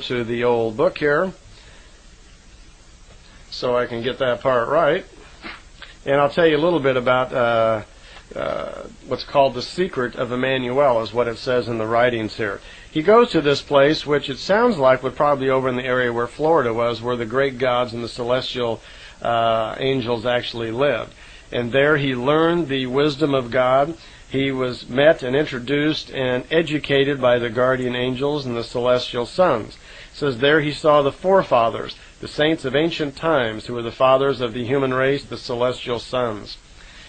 to the old book here so I can get that part right. And I'll tell you a little bit about what's called the secret of Emmanuel, is what it says in the writings here. He goes to this place, which it sounds like would probably be over in the area where Florida was, where the great gods and the celestial angels actually lived. And there he learned the wisdom of God. He was met and introduced and educated by the guardian angels and the celestial sons. It says there he saw the forefathers, the saints of ancient times, who were the fathers of the human race, the celestial sons.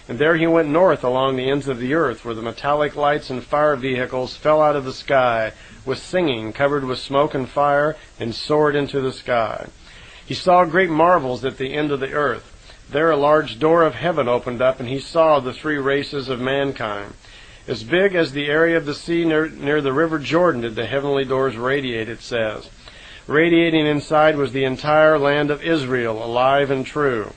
And there he went north along the ends of the earth, where the metallic lights and fire vehicles fell out of the sky with singing, covered with smoke and fire, and soared into the sky. He saw great marvels at the end of the earth. There a large door of heaven opened up, and he saw the three races of mankind. As big as the area of the sea near the river Jordan did the heavenly doors radiate, it says. Radiating inside was the entire land of Israel, alive and true.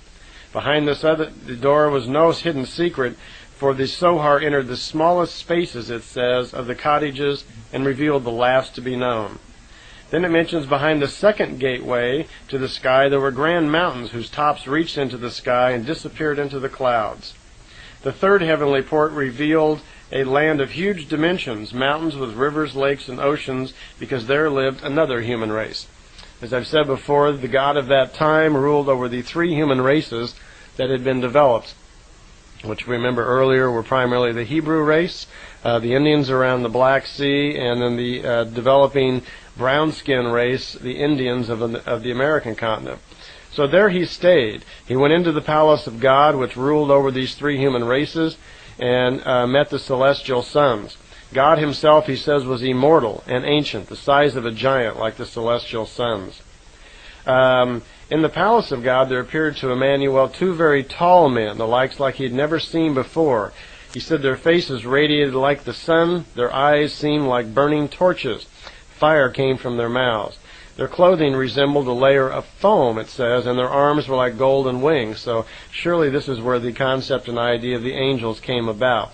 Behind the door was no hidden secret, for the Sohar entered the smallest spaces, it says, of the cottages and revealed the last to be known. Then it mentions behind the second gateway to the sky there were grand mountains whose tops reached into the sky and disappeared into the clouds. The third heavenly port revealed a land of huge dimensions, mountains with rivers, lakes, and oceans, because there lived another human race. As I've said before, the God of that time ruled over the three human races that had been developed, which remember earlier were primarily the Hebrew race, the Indians around the Black Sea, and then the developing brown skin race, the Indians of the American continent. So there he stayed. He went into the palace of God, which ruled over these three human races, and met the celestial sons. God himself, he says, was immortal and ancient, the size of a giant, like the celestial sons. In the palace of God there appeared to Emmanuel two very tall men, the likes like he had never seen before. He said their faces radiated like the sun, their eyes seemed like burning torches. Fire came from their mouths. Their clothing resembled a layer of foam, it says, and their arms were like golden wings. So surely this is where the concept and idea of the angels came about.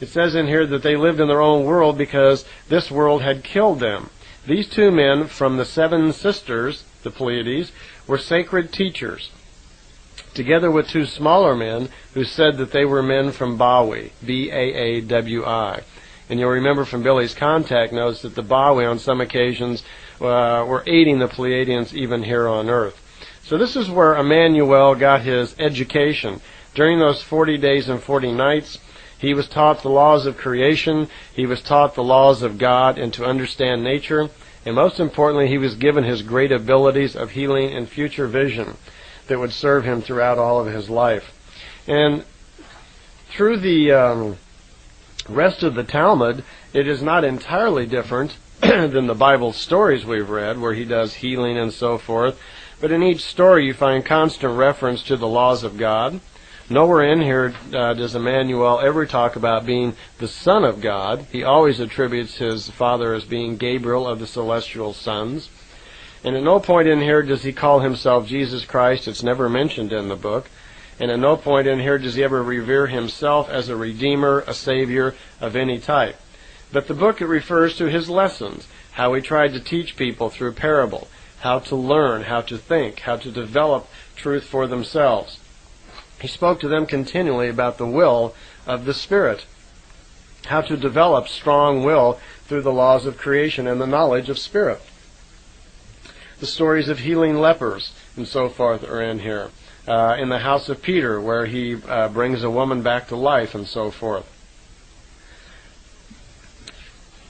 It says in here that they lived in their own world because this world had killed them. These two men from the seven sisters, the Pleiades, were sacred teachers, together with two smaller men who said that they were men from Bawi, B-A-A-W-I. And you'll remember from Billy's contact notes that the Bawi on some occasions were aiding the Pleiadians even here on earth. So this is where Emmanuel got his education. During those 40 days and 40 nights, he was taught the laws of creation, he was taught the laws of God and to understand nature, and most importantly, he was given his great abilities of healing and future vision that would serve him throughout all of his life. And through the rest of the Talmud, it is not entirely different than the Bible stories we've read, where he does healing and so forth. But in each story you find constant reference to the laws of God. Nowhere in here does Emmanuel ever talk about being the Son of God. He always attributes his father as being Gabriel of the celestial sons. And at no point in here does he call himself Jesus Christ. It's never mentioned in the book. And at no point in here does he ever revere himself as a redeemer, a savior of any type. But the book, it refers to his lessons, how he tried to teach people through parable, how to learn, how to think, how to develop truth for themselves. He spoke to them continually about the will of the Spirit, how to develop strong will through the laws of creation and the knowledge of Spirit. The stories of healing lepers and so forth are in here. In the house of Peter, where he brings a woman back to life and so forth.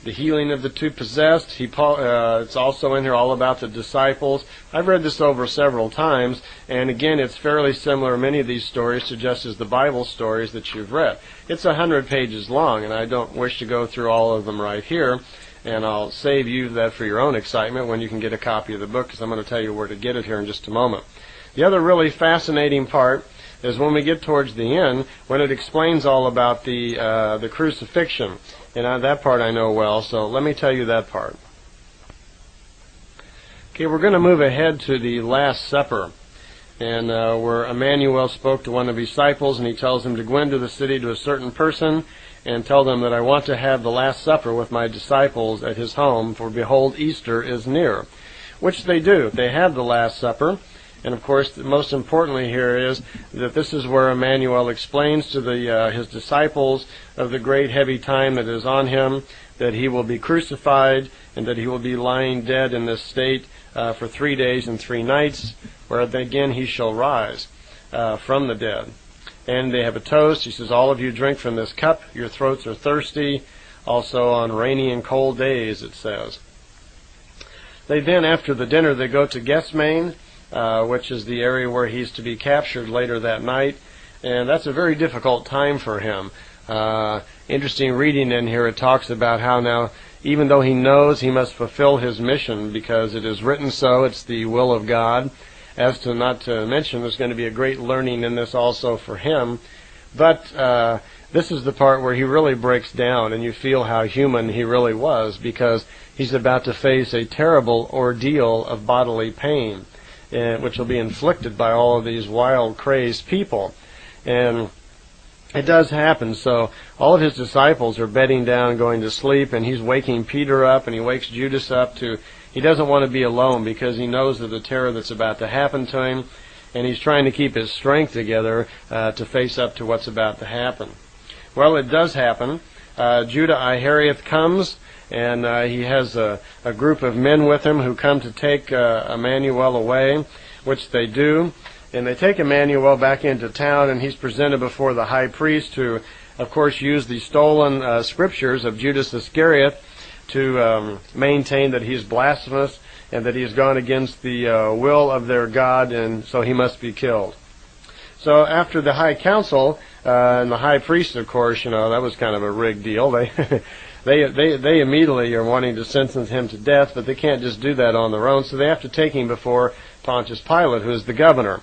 The healing of the two possessed, it's also in here all about the disciples. I've read this over several times, and again, it's fairly similar, many of these stories, to just as the Bible stories that you've read. It's 100 pages long, and I don't wish to go through all of them right here, and I'll save you that for your own excitement when you can get a copy of the book, because I'm going to tell you where to get it here in just a moment. The other really fascinating part is when we get towards the end, when it explains all about the crucifixion. And that part I know well, so let me tell you that part. Okay, we're going to move ahead to the Last Supper, and where Emmanuel spoke to one of his disciples, and he tells him to go into the city to a certain person and tell them that I want to have the Last Supper with my disciples at his home, for behold, Easter is near. which they do. They have the Last Supper. And of course, most importantly here is that this is where Emmanuel explains to his disciples of the great heavy time that is on him, that he will be crucified, and that he will be lying dead in this state for 3 days and 3 nights, where again he shall rise from the dead. And they have a toast. He says, all of you drink from this cup. Your throats are thirsty. Also on rainy and cold days, it says. They then, after the dinner, they go to Gethsemane, which is the area where he's to be captured later that night. And that's a very difficult time for him. Interesting reading in here, it talks about how now, even though he knows he must fulfill his mission because it is written so, it's the will of God, as to not to mention there's going to be a great learning in this also for him. But this is the part where he really breaks down and you feel how human he really was, because he's about to face a terrible ordeal of bodily pain, which will be inflicted by all of these wild, crazed people. And it does happen. So all of his disciples are bedding down, going to sleep, and he's waking Peter up, and he wakes Judas up. He doesn't want to be alone because he knows of the terror that's about to happen to him, and he's trying to keep his strength together to face up to what's about to happen. Well, it does happen. Judah Iscariot comes, and he has a group of men with him who come to take Emmanuel away, which they do. And they take Emmanuel back into town, and he's presented before the high priest, who, of course, used the stolen scriptures of Judas Iscariot to maintain that he's blasphemous and that he's gone against the will of their God, and so he must be killed. So after the high council, and the high priest, of course, that was kind of a rigged deal. They immediately are wanting to sentence him to death, but they can't just do that on their own, so they have to take him before Pontius Pilate, who is the governor.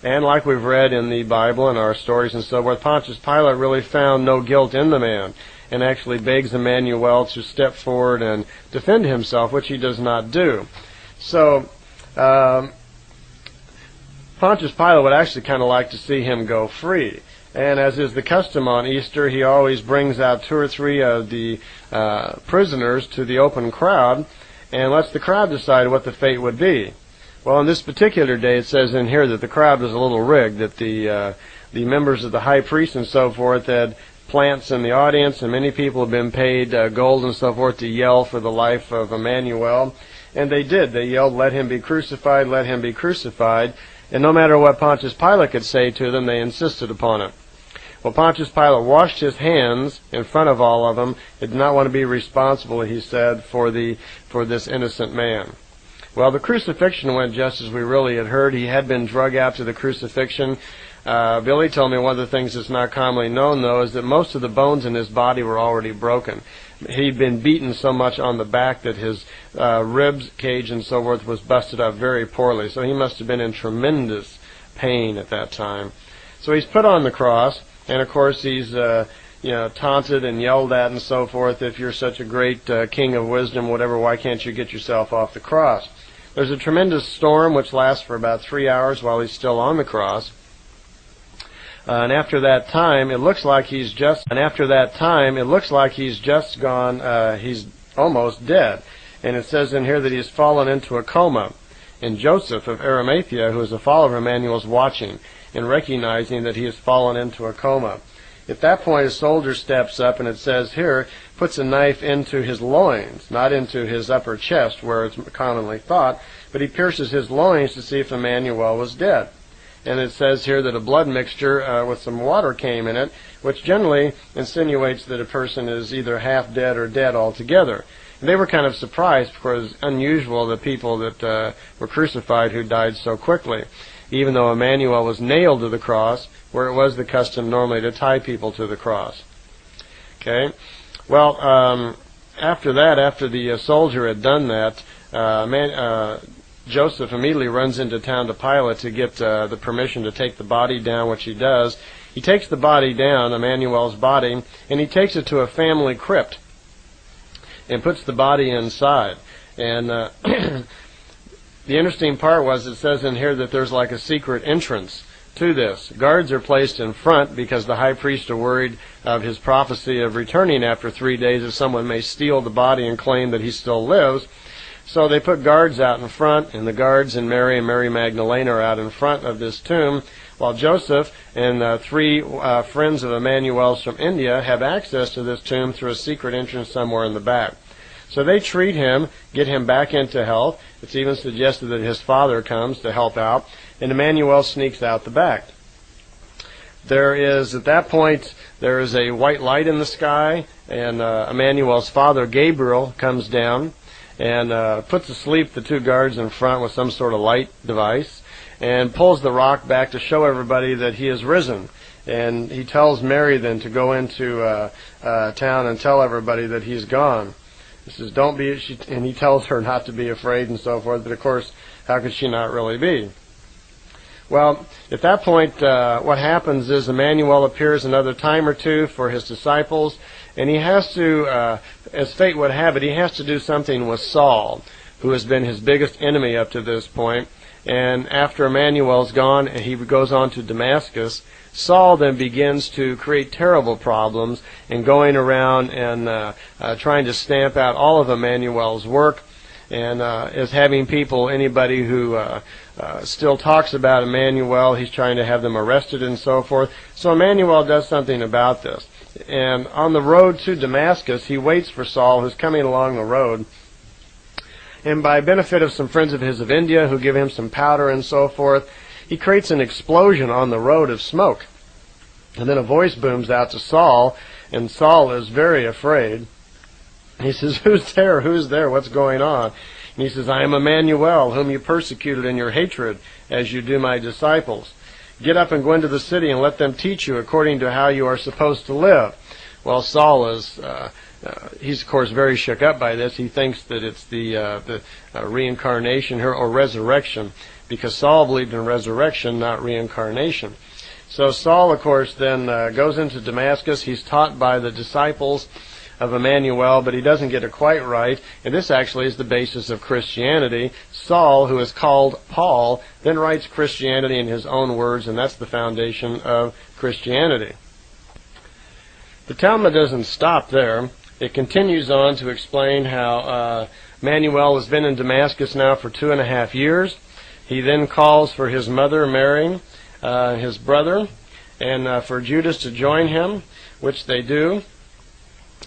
And like we've read in the Bible and our stories and so forth, Pontius Pilate really found no guilt in the man and actually begs Emmanuel to step forward and defend himself, which he does not do. So Pontius Pilate would actually kind of like to see him go free. And as is the custom on Easter, he always brings out 2 or 3 of the prisoners to the open crowd and lets the crowd decide what the fate would be. Well, on this particular day, it says in here that the crowd was a little rigged, that the members of the high priest and so forth had plants in the audience, and many people have been paid gold and so forth to yell for the life of Emmanuel. And they did. They yelled, "Let him be crucified, let him be crucified." And no matter what Pontius Pilate could say to them, they insisted upon it. Well, Pontius Pilate washed his hands in front of all of them. He did not want to be responsible, he said, for this innocent man. Well, the crucifixion went just as we really had heard. He had been drug out to the crucifixion. Billy told me one of the things that's not commonly known, though, is that most of the bones in his body were already broken. He'd been beaten so much on the back that his ribs cage and so forth was busted up very poorly. So he must have been in tremendous pain at that time. So he's put on the cross, and of course he's taunted and yelled at and so forth. If you're such a great king of wisdom, whatever, why can't you get yourself off the cross? There's a tremendous storm which lasts for about 3 hours while he's still on the cross. And after that time, it looks like he's just gone, he's almost dead. And it says in here that he's fallen into a coma. And Joseph of Arimathea, who is a follower of Emmanuel, is watching and recognizing that he has fallen into a coma. At that point, a soldier steps up, and it says here, puts a knife into his loins, not into his upper chest, where it's commonly thought, but he pierces his loins to see if Emmanuel was dead. And it says here that a blood mixture with some water came in it, which generally insinuates that a person is either half dead or dead altogether. And they were kind of surprised, because it's unusual the people that were crucified who died so quickly, even though Emmanuel was nailed to the cross, where it was the custom normally to tie people to the cross. Okay? Well, after the soldier had done that, Joseph immediately runs into town to Pilate to get the permission to take the body down, which he does. He takes the body down, Emmanuel's body, and he takes it to a family crypt and puts the body inside. And the interesting part was, it says in here that there's like a secret entrance to this. Guards are placed in front because the high priest are worried of his prophecy of returning after 3 days, if someone may steal the body and claim that he still lives. So they put guards out in front, and the guards and Mary Magdalene are out in front of this tomb, while Joseph and three friends of Emmanuel's from India have access to this tomb through a secret entrance somewhere in the back. So they treat him, get him back into health. It's even suggested that his father comes to help out, and Emmanuel sneaks out the back. At that point, there is a white light in the sky, and Emmanuel's father, Gabriel, comes down and puts asleep the two guards in front with some sort of light device, and pulls the rock back to show everybody that he has risen. And he tells Mary then to go into town and tell everybody that he's gone. He says, don't be, and he tells her not to be afraid and so forth, but of course, how could she not really be? Well, at that point, what happens is Emmanuel appears another time or two for his disciples, and he has to, as fate would have it, he has to do something with Saul, who has been his biggest enemy up to this point. And after Emmanuel's gone, and he goes on to Damascus, Saul then begins to create terrible problems in going around and trying to stamp out all of Emmanuel's work, and is having people, anybody who still talks about Emmanuel, he's trying to have them arrested and so forth. So Emmanuel does something about this. And on the road to Damascus, he waits for Saul, who's coming along the road. And by benefit of some friends of his of India who give him some powder and so forth, he creates an explosion on the road of smoke. And then a voice booms out to Saul, and Saul is very afraid. He says, who's there? Who's there? What's going on? And he says, I am Emmanuel, whom you persecuted in your hatred, as you do my disciples. Get up and go into the city and let them teach you according to how you are supposed to live. Well, Saul is... he's, of course, very shook up by this. He thinks that it's the reincarnation or resurrection, because Saul believed in resurrection, not reincarnation. So Saul, of course, then goes into Damascus. He's taught by the disciples of Emmanuel, but he doesn't get it quite right. And this actually is the basis of Christianity. Saul, who is called Paul, then writes Christianity in his own words, and that's the foundation of Christianity. The Talmud doesn't stop there. It continues on to explain how Emmanuel has been in Damascus now for 2.5 years. He then calls for his mother, Mary, his brother, and for Judas to join him, which they do.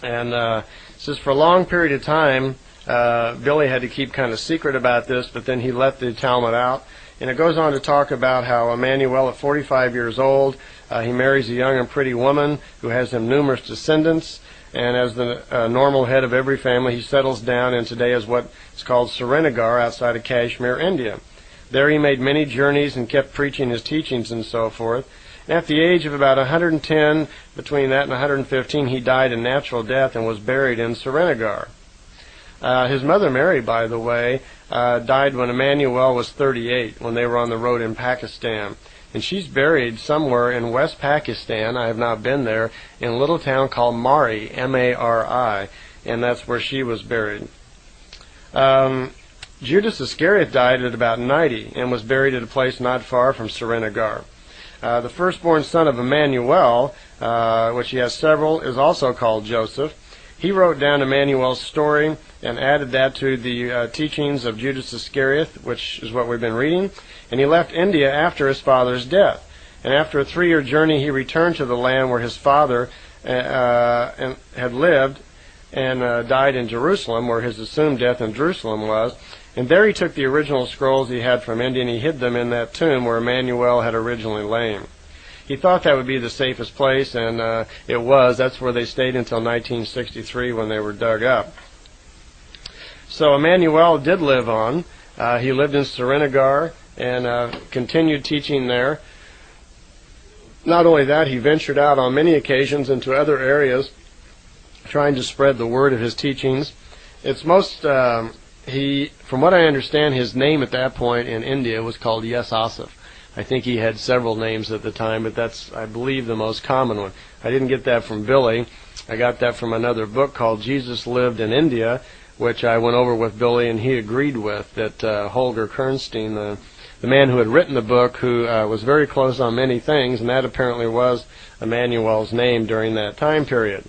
And says for a long period of time, Billy had to keep kind of secret about this, but then he let the Talmud out. And it goes on to talk about how Emmanuel, at 45 years old, he marries a young and pretty woman who has him numerous descendants. And as the normal head of every family, he settles down in today is what is called Srinagar outside of Kashmir, India. There he made many journeys and kept preaching his teachings and so forth. And at the age of about 110, between that and 115, he died a natural death and was buried in Srinagar. His mother Mary, by the way, died when Emmanuel was 38, when they were on the road in Pakistan. And she's buried somewhere in West Pakistan. I have not been there, in a little town called Mari, M-A-R-I, and that's where she was buried. Judas Iscariot died at about 90 and was buried at a place not far from Srinagar. The firstborn son of Emmanuel, which he has several, is also called Joseph. He wrote down Emmanuel's story and added that to the teachings of Judas Iscariot, which is what we've been reading. And he left India after his father's death. And after a 3-year journey, he returned to the land where his father had lived and died in Jerusalem, where his assumed death in Jerusalem was. And there he took the original scrolls he had from India and he hid them in that tomb where Emmanuel had originally lain. He thought that would be the safest place, and it was. That's where they stayed until 1963 when they were dug up. So Emmanuel did live on. He lived in Srinagar and continued teaching there. Not only that, he ventured out on many occasions into other areas trying to spread the word of his teachings. It's most, from what I understand, his name at that point in India was called Yes Asif. I think he had several names at the time, but that's, I believe, the most common one. I didn't get that from Billy. I got that from another book called Jesus Lived in India, which I went over with Billy, and he agreed with, that Holger Kernstein, the man who had written the book, who was very close on many things, and that apparently was Emmanuel's name during that time period.